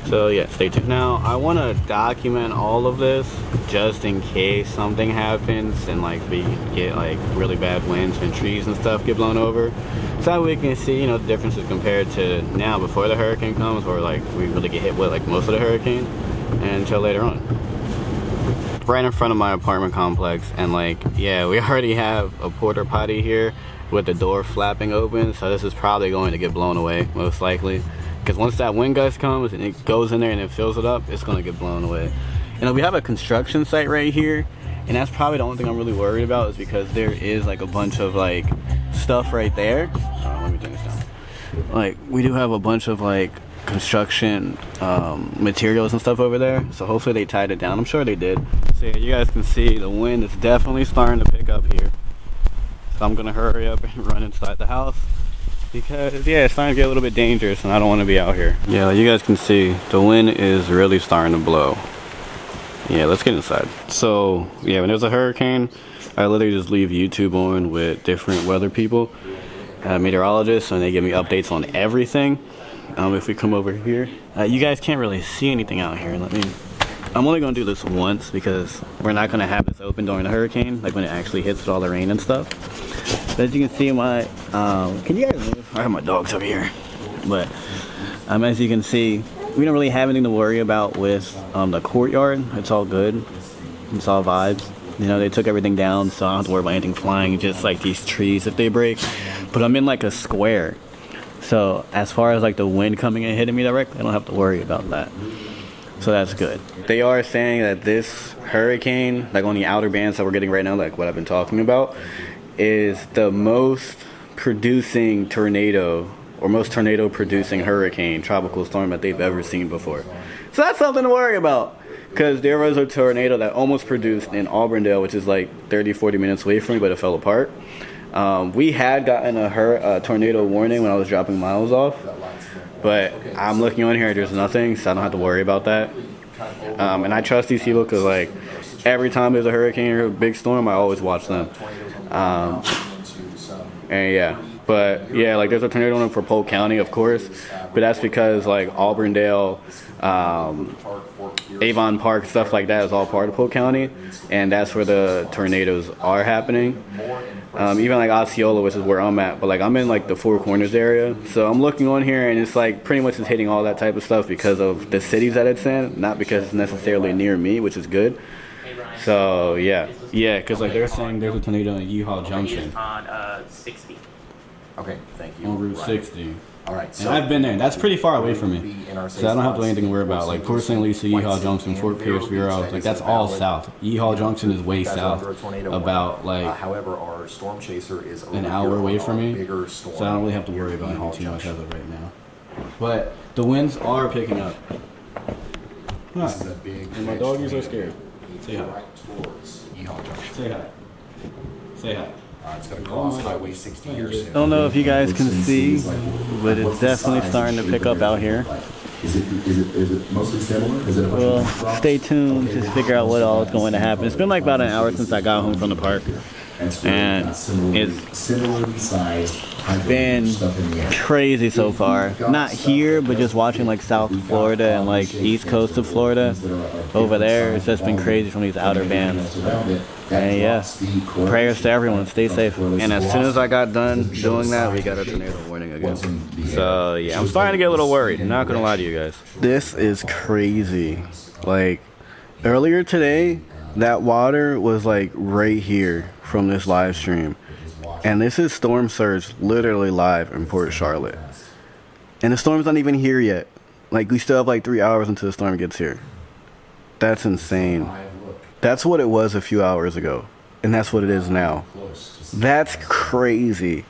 So yeah, stay tuned. Now I want to document all of this just in case something happens and like we get like really bad winds and trees and stuff get blown over, so that we can see, you know, the differences compared to now before the hurricane comes, or like we really get hit with like most of the hurricane, and until later on. Right in front of my apartment complex, and like, yeah, we already have a porta potty here with the door flapping open, so this is probably going to get blown away most likely, because once that wind gust comes and it goes in there and it fills it up, it's going to get blown away. And we have a construction site right here, and that's probably the only thing I'm really worried about, is because there is like a bunch of like stuff right there. Let me turn this down. Like, we do have a bunch of like construction materials and stuff over there, so hopefully they tied it down. I'm sure they did. So yeah, you guys can see the wind is definitely starting to pick up here, so I'm gonna hurry up and run inside the house, because yeah, it's starting to get a little bit dangerous and I don't want to be out here. Yeah, like you guys can see, the wind is really starting to blow. Yeah, let's get inside. So yeah, when there's a hurricane, I literally just leave YouTube on with different weather people, meteorologists, and they give me updates on everything. If we come over here, you guys can't really see anything out here. I'm only gonna do this once, because we're not gonna have this open during the hurricane, like when it actually hits with all the rain and stuff. But as you can see, my can you guys move? I have my dogs over here, but as you can see, we don't really have anything to worry about with the courtyard. It's all good. It's all vibes. You know, they took everything down, so I don't have to worry about anything flying, just like these trees if they break. But I'm in like a square, so as far as like the wind coming and hitting me directly, I don't have to worry about that. So that's good. They are saying that this hurricane, like on the outer bands that we're getting right now, like what I've been talking about, is the most producing tornado, or most tornado producing hurricane, tropical storm that they've ever seen before. So that's something to worry about, because there was a tornado that almost produced in Auburndale, which is like 30-40 minutes away from me, but it fell apart. We had gotten a tornado warning when I was dropping Miles off, but I'm looking on here, there's nothing, so I don't have to worry about that. And I trust these people, because like every time there's a hurricane or a big storm, I always watch them. And yeah, but yeah, like there's a tornado warning for Polk County, of course, but that's because like Auburndale, Avon Park, stuff like that is all part of Polk County, and that's where the tornadoes are happening. Even like Osceola, which is where I'm at, but like I'm in like the Four Corners area, so I'm looking on here and it's like pretty much it's hitting all that type of stuff because of the cities that it's in, not because it's necessarily near me, which is good. So yeah, because like they're saying there's a tornado in Yeehaw Junction on 60. Okay, thank you. on Route 60. All right, And so I've been there. That's pretty far away from me, so I don't have to anything to worry about. Like Port St. Lucie, Yeehaw Junction, Fort Pierce, Vero, like that's all south. Yeehaw Junction is way south, about like however, our storm chaser is an hour away from me, so I don't really have to worry about anything too much as of right now. But the winds are picking up. Hi. And my doggies are scared. Say hi. Say hi. Say hi. It's going to cross Highway 60 here soon. I don't know if you guys can see, but it's definitely starting to pick up out here. Is it mostly similar? Well, stay tuned to figure out what all is going to happen. It's been like about an hour since I got home from the park, and it's been crazy so far. Not here, but just watching like South Florida and like East Coast of Florida over there. It's just been crazy from these outer bands. And yeah, prayers to everyone. Stay safe. And as soon as I got done doing that, we got a tornado warning again. So yeah, I'm starting to get a little worried. I'm not gonna lie to you guys. This is crazy. Like earlier today, that water was like right here from this live stream, And this is storm surge literally live in Port Charlotte. And the storm's not even here yet. Like, we still have like 3 hours until the storm gets here. That's insane. That's what it was a few hours ago. And that's what it is now. That's crazy.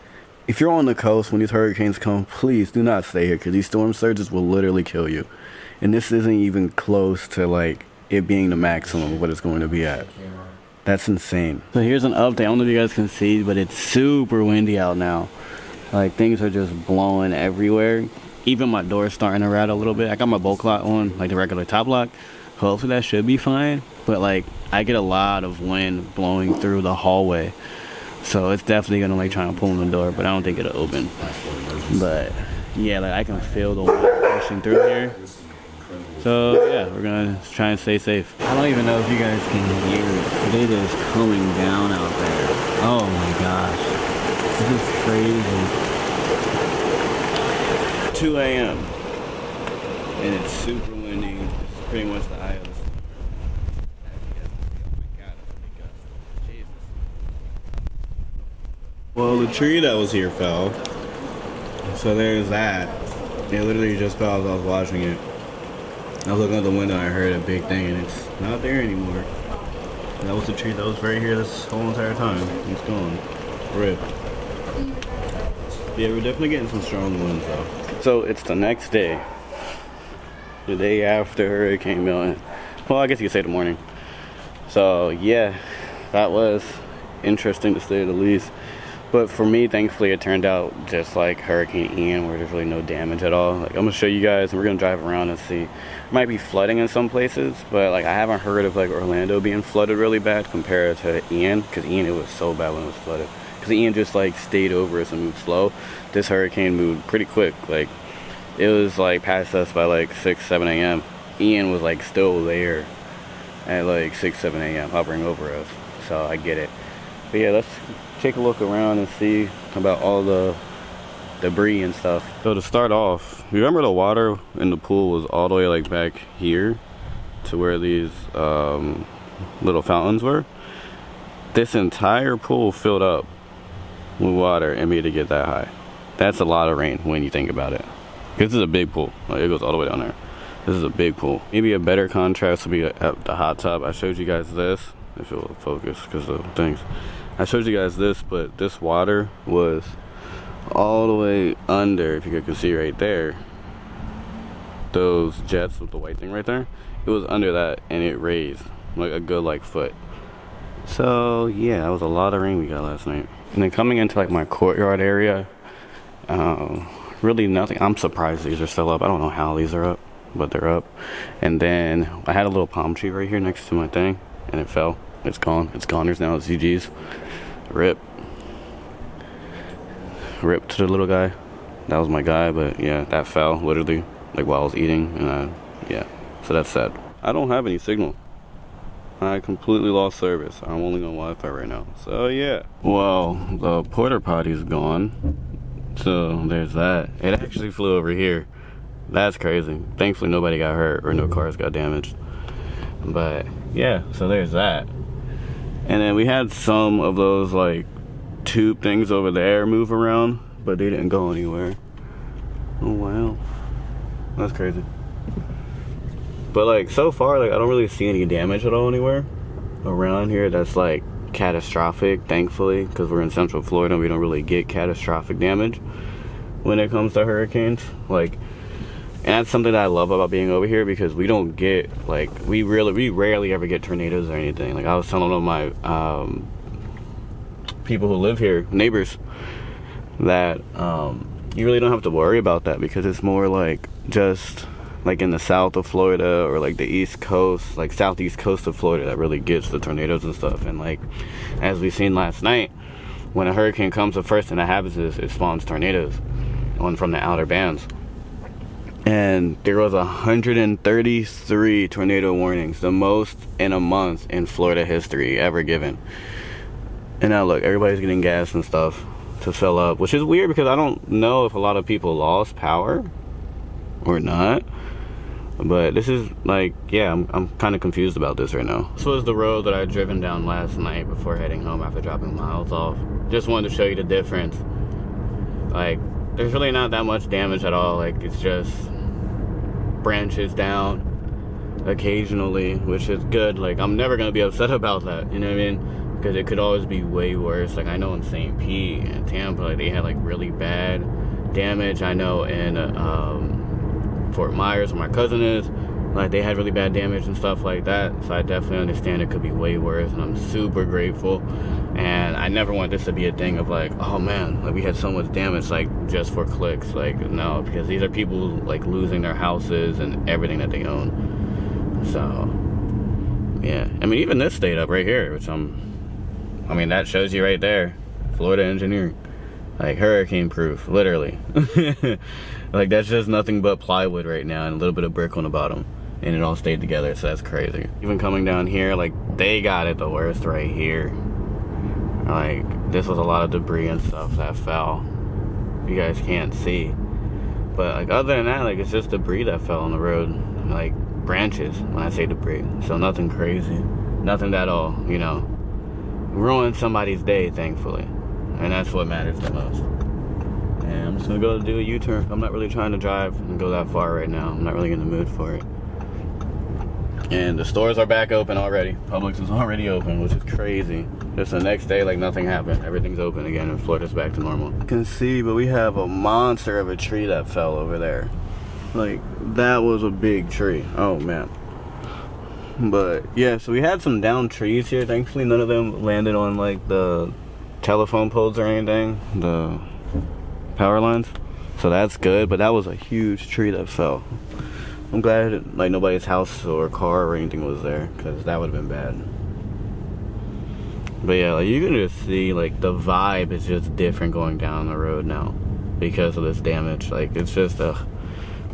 If you're on the coast when these hurricanes come, please do not stay here, because these storm surges will literally kill you. And this isn't even close to like it being the maximum of what it's going to be at. That's insane. So here's an update. I don't know if you guys can see, but it's super windy out now. Like, things are just blowing everywhere. Even my door's starting to rattle a little bit. I got my bolt lock on, like the regular top lock. Hopefully that should be fine. But like, I get a lot of wind blowing through the hallway. So it's definitely gonna like try and pull on the door, but I don't think it'll open. But yeah, like I can feel the wind pushing through here. So yeah, we're gonna try and stay safe. I don't even know if you guys can hear it, but it is coming down out there. Oh my gosh, this is crazy. 2 a.m. and it's super windy. It's pretty much the eye of the storm. Well, the tree that was here fell. So there's that. It literally just fell as I was watching it. I was looking out the window and I heard a big thing, and it's not there anymore. That was the tree that was right here this whole entire time. It's gone. RIP. Yeah, we're definitely getting some strong winds though. So it's the next day. The day after Hurricane Milton. Well, I guess you could say the morning. So yeah, that was interesting to say the least. But for me, thankfully, it turned out just like Hurricane Ian, where there's really no damage at all. Like, I'm gonna show you guys, and we're gonna drive around and see. It might be flooding in some places, but like I haven't heard of like Orlando being flooded really bad compared to Ian, because Ian, it was so bad when it was flooded. Because Ian just like stayed over us and moved slow. This hurricane moved pretty quick. Like, it was like past us by like 6, 7 a.m. Ian was like still there at like 6, 7 a.m. hovering over us. So I get it. But yeah, let's take a look around and see about all the debris and stuff. So to start off, you remember the water in the pool was all the way like back here to where these little fountains were? This entire pool filled up with water and made it get that high. That's a lot of rain when you think about it. This is a big pool. Like, it goes all the way down there. This is a big pool. Maybe a better contrast would be at the hot tub. I showed you guys this. If it will focus because of things. I showed you guys this, but this water was all the way under, if you can see right there, those jets with the white thing right there. It was under that, and it raised like a good like foot. So yeah, that was a lot of rain we got last night. And then coming into like my courtyard area, really nothing. I'm surprised these are still up. I don't know how these are up, but they're up. And then I had a little palm tree right here next to my thing, and it fell. It's gone. It's gone. There's now CGs. RIP. RIP to the little guy. That was my guy, but yeah, that fell literally like while I was eating, and yeah, so that's sad. I don't have any signal. I completely lost service. I'm only on Wi-Fi right now. So yeah. Well, the porta potty's gone. So there's that. It actually flew over here. That's crazy. Thankfully nobody got hurt or no cars got damaged. But yeah, so there's that. And then we had some of those like tube things over there move around, but they didn't go anywhere. Oh wow. That's crazy. But like so far, like I don't really see any damage at all anywhere around here that's like catastrophic, thankfully, because we're in Central Florida and we don't really get catastrophic damage when it comes to hurricanes. Like, and that's something that I love about being over here, because we don't get like we rarely ever get tornadoes or anything. Like I was telling one of my people who live here, neighbors, that you really don't have to worry about that, because it's more like just like in the south of Florida or like the east coast, like southeast coast of Florida, that really gets the tornadoes and stuff. And like as we seen last night, when a hurricane comes, the first thing that happens is it spawns tornadoes on from the outer bands. And there was 133 tornado warnings, the most in a month in Florida history ever given. And now look, everybody's getting gas and stuff to fill up, which is weird because I don't know if a lot of people lost power or not. But this is like, yeah, I'm kind of confused about this right now. This was the road that I had driven down last night before heading home after dropping Miles off. Just wanted to show you the difference. Like, there's really not that much damage at all. Like, it's just branches down occasionally, which is good. Like, I'm never gonna be upset about that, you know what I mean? Because it could always be way worse. Like, I know in St. Pete and Tampa, like, they had like really bad damage. I know in Fort Myers, where my cousin is, like, they had really bad damage and stuff like that. So I definitely understand it could be way worse, and I'm super grateful. And I never want this to be a thing of like, oh man, like we had so much damage, like just for clicks. Like, no, because these are people like losing their houses and everything that they own. So yeah, I mean, even this stayed up right here, which I mean, that shows you right there, Florida engineering, like hurricane proof, literally. Like, that's just nothing but plywood right now and a little bit of brick on the bottom, and it all stayed together. So that's crazy. Even coming down here, like, they got it the worst right here. Like, this was a lot of debris and stuff that fell. You guys can't see, but like, other than that, like, it's just debris that fell on the road, like branches when I say debris. So nothing crazy, nothing that'll, you know, ruin somebody's day, thankfully. And that's what matters the most. And I'm just gonna go do a U-turn. I'm not really trying to drive and go that far right now. I'm not really in the mood for it. And the stores are back open already. Publix is already open, which is crazy. Just the next day, like nothing happened. Everything's open again and Florida's back to normal. You can see, but we have a monster of a tree that fell over there. Like, that was a big tree. Oh man. But yeah, so we had some downed trees here. Thankfully, none of them landed on like the telephone poles or anything, the power lines. So that's good, but that was a huge tree that fell. I'm glad like nobody's house or car or anything was there, because that would have been bad. But yeah, like, you can just see like the vibe is just different going down the road now because of this damage. Like, it's just but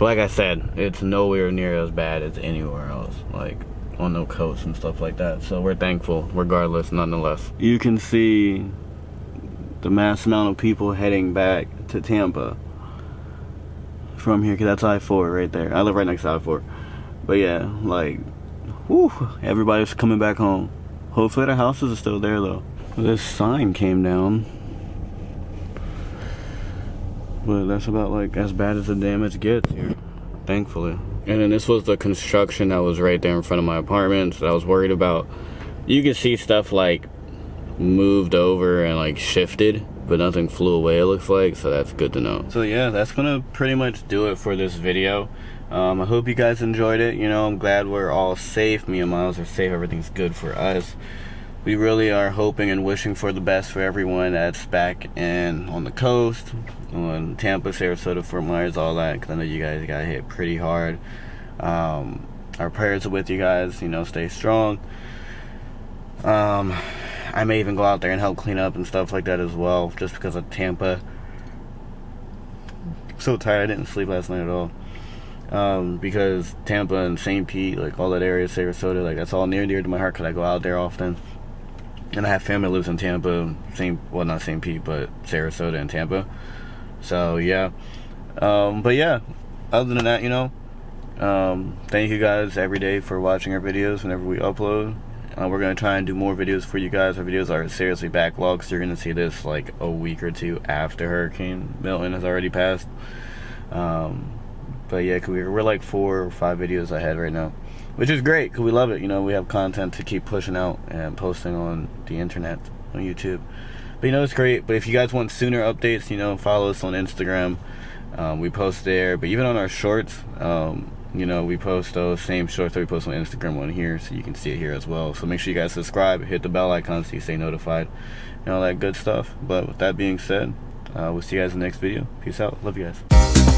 like I said, it's nowhere near as bad as anywhere else, like on the coast and stuff like that. So we're thankful regardless, nonetheless. You can see the mass amount of people heading back to Tampa from here, because that's I-4 right there. I live right next to I-4. But yeah, like, whew, everybody's coming back home. Hopefully their houses are still there though. This sign came down, but that's about like as bad as the damage gets here, thankfully. And then this was the construction that was right there in front of my apartment that I was worried about. You can see stuff like moved over and like shifted, but nothing flew away, it looks like, so that's good to know. So yeah, that's gonna pretty much do it for this video. I hope you guys enjoyed it. You know, I'm glad we're all safe. Me and Miles are safe. Everything's good for us. We really are hoping and wishing for the best for everyone that's back in on the coast, on Tampa, Sarasota, Fort Myers, all that, because I know you guys got hit pretty hard. Our prayers are with you guys. You know, stay strong. I may even go out there and help clean up and stuff like that as well, just because of Tampa. I'm so tired. I didn't sleep last night at all. Because Tampa and St. Pete, like all that area, Sarasota, like that's all near and dear to my heart because I go out there often. And I have family that lives in Tampa, well, not St. Pete, but Sarasota and Tampa. So yeah. But yeah, other than that, you know, thank you guys every day for watching our videos whenever we upload. We're going to try and do more videos for you guys. Our videos are seriously backlogged, so you're going to see this like a week or two after Hurricane Milton has already passed. But yeah, we're like 4 or 5 videos ahead right now, which is great because we love it. You know, we have content to keep pushing out and posting on the internet, on YouTube. But you know, it's great. But if you guys want sooner updates, you know, follow us on Instagram. We post there. But even on our shorts, you know, we post those same shorts that we post on Instagram on here, so you can see it here as well. So make sure you guys subscribe, hit the bell icon so you stay notified, and all that good stuff. But with that being said, we'll see you guys in the next video. Peace out. Love you guys.